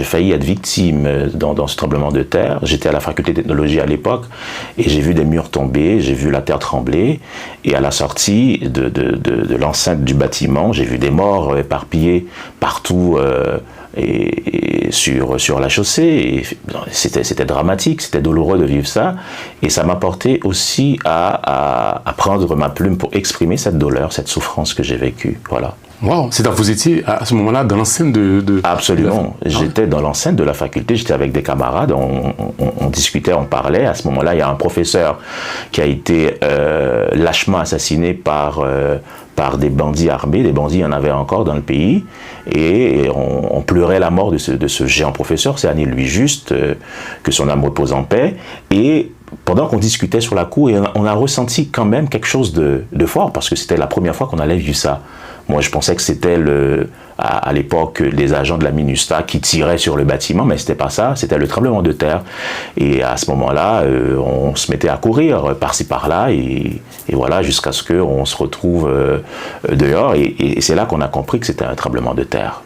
failli être victime dans ce tremblement de terre. J'étais à la faculté de technologie à l'époque et j'ai vu des murs tomber, j'ai vu la terre trembler. Et à la sortie de l'enceinte du bâtiment, j'ai vu des morts éparpillés partout et sur la chaussée. C'était dramatique, c'était douloureux de vivre ça. Et ça m'a porté aussi à prendre ma plume pour exprimer cette douleur, cette souffrance que j'ai vécue. Voilà. Wow, vous étiez à ce moment-là dans l'enceinte de... Absolument, j'étais dans l'enceinte de la faculté, j'étais avec des camarades, on discutait, on parlait. À ce moment-là, il y a un professeur qui a été lâchement assassiné par des bandits armés. Des bandits, il y en avait encore dans le pays, et on pleurait la mort de ce géant professeur. C'est Annie Louis Juste, que son âme repose en paix. Et pendant qu'on discutait sur la cour, on a ressenti quand même quelque chose de fort, parce que c'était la première fois qu'on avait vu ça. Moi, je pensais que c'était à l'époque les agents de la MINUSTAH qui tiraient sur le bâtiment, mais c'était pas ça, c'était le tremblement de terre. Et à ce moment-là, on se mettait à courir par-ci par-là, et voilà, jusqu'à ce qu'on se retrouve dehors. Et c'est là qu'on a compris que c'était un tremblement de terre.